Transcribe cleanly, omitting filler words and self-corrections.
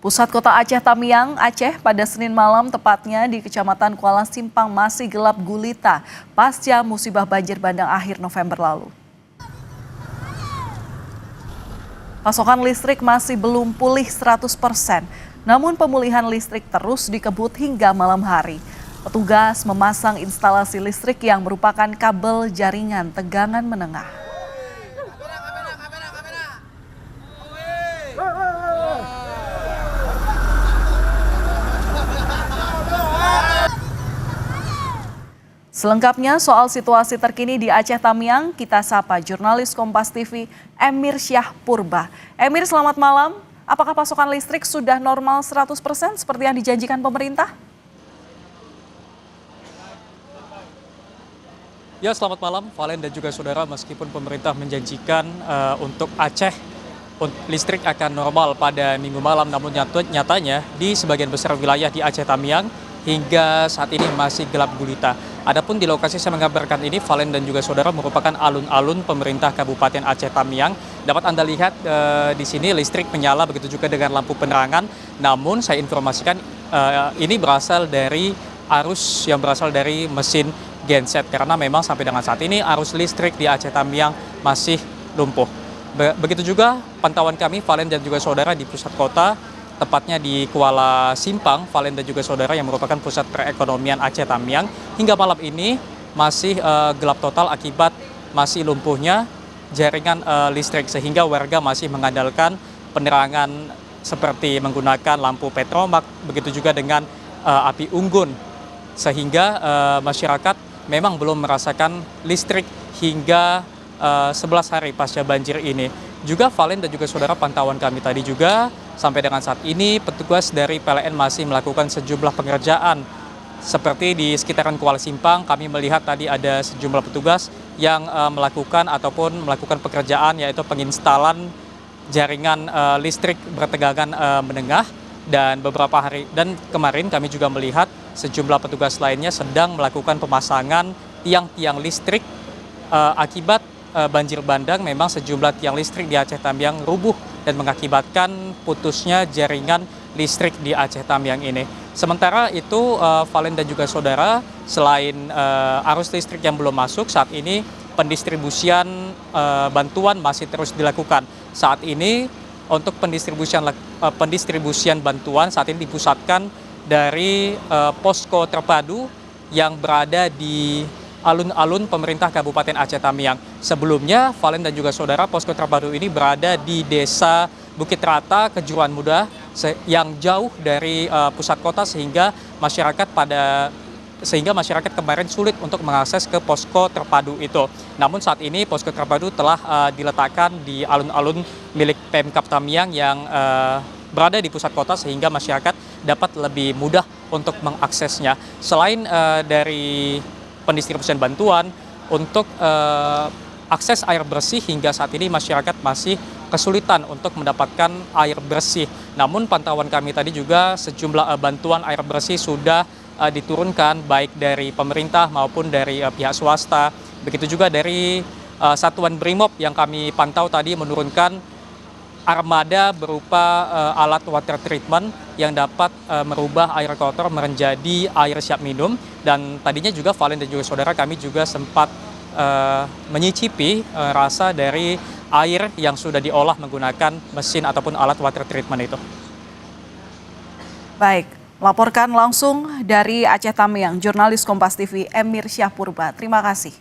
Pusat Kota Aceh Tamiang, Aceh pada Senin malam tepatnya di Kecamatan Kuala Simpang masih gelap gulita pasca musibah banjir bandang akhir November lalu. Pasokan listrik masih belum pulih 100%, namun pemulihan listrik terus dikebut hingga malam hari. Petugas memasang instalasi listrik yang merupakan kabel jaringan tegangan menengah. Selengkapnya soal situasi terkini di Aceh Tamiang, kita sapa jurnalis Kompas TV Emir Syah Purba. Emir, selamat malam. Apakah pasokan listrik sudah normal 100% seperti yang dijanjikan pemerintah? Ya, selamat malam Valen dan juga saudara. Meskipun pemerintah menjanjikan untuk Aceh listrik akan normal pada minggu malam, namun nyatanya di sebagian besar wilayah di Aceh Tamiang hingga saat ini masih gelap gulita. Adapun di lokasi saya mengabarkan ini, Valen dan juga saudara, merupakan alun-alun pemerintah Kabupaten Aceh Tamiang. Dapat Anda lihat di sini listrik menyala, begitu juga dengan lampu penerangan. Namun saya informasikan ini berasal dari arus yang berasal dari mesin genset, karena memang sampai dengan saat ini arus listrik di Aceh Tamiang masih lumpuh. Begitu juga pantauan kami, Valen dan juga saudara, di pusat kota, tepatnya di Kuala Simpang, Valen dan juga saudara, yang merupakan pusat perekonomian Aceh Tamiang. Hingga malam ini masih gelap total akibat masih lumpuhnya jaringan listrik, sehingga warga masih mengandalkan penerangan seperti menggunakan lampu petromak, begitu juga dengan api unggun, sehingga masyarakat memang belum merasakan listrik hingga 11 hari pasca banjir ini. Juga Valen dan juga saudara, pantauan kami tadi juga sampai dengan saat ini petugas dari PLN masih melakukan sejumlah pengerjaan. Seperti di sekitaran Kuala Simpang, kami melihat tadi ada sejumlah petugas yang melakukan pekerjaan, yaitu penginstalan jaringan listrik bertegangan menengah. Dan kemarin kami juga melihat sejumlah petugas lainnya sedang melakukan pemasangan tiang-tiang listrik akibat banjir bandang. Memang sejumlah tiang listrik di Aceh Tamiang rubuh dan mengakibatkan putusnya jaringan listrik di Aceh Tamiang ini. Sementara itu, Valen dan juga saudara, selain arus listrik yang belum masuk, saat ini pendistribusian bantuan masih terus dilakukan. Saat ini untuk pendistribusian bantuan saat ini dipusatkan dari posko terpadu yang berada di alun-alun pemerintah Kabupaten Aceh Tamiang. Sebelumnya, Valen dan juga saudara, posko terpadu ini berada di Desa Bukit Rata, Kejuruan Muda, yang jauh dari pusat kota, sehingga masyarakat kemarin sulit untuk mengakses ke posko terpadu itu. Namun saat ini posko terpadu telah diletakkan di alun-alun milik Pemkab Tamiang yang berada di pusat kota, sehingga masyarakat dapat lebih mudah untuk mengaksesnya. Selain dari pendistribusian bantuan, untuk akses air bersih hingga saat ini masyarakat masih kesulitan untuk mendapatkan air bersih. Namun pantauan kami tadi juga sejumlah bantuan air bersih sudah diturunkan, baik dari pemerintah maupun dari pihak swasta. Begitu juga dari Satuan Brimob yang kami pantau tadi menurunkan armada berupa alat water treatment yang dapat merubah air kotor menjadi air siap minum. Dan tadinya juga Valen dan juga saudara, kami juga sempat menyicipi rasa dari air yang sudah diolah menggunakan mesin ataupun alat water treatment itu. Baik, laporkan langsung dari Aceh Tamiang, jurnalis Kompas TV Emir Syah Purba. Terima kasih.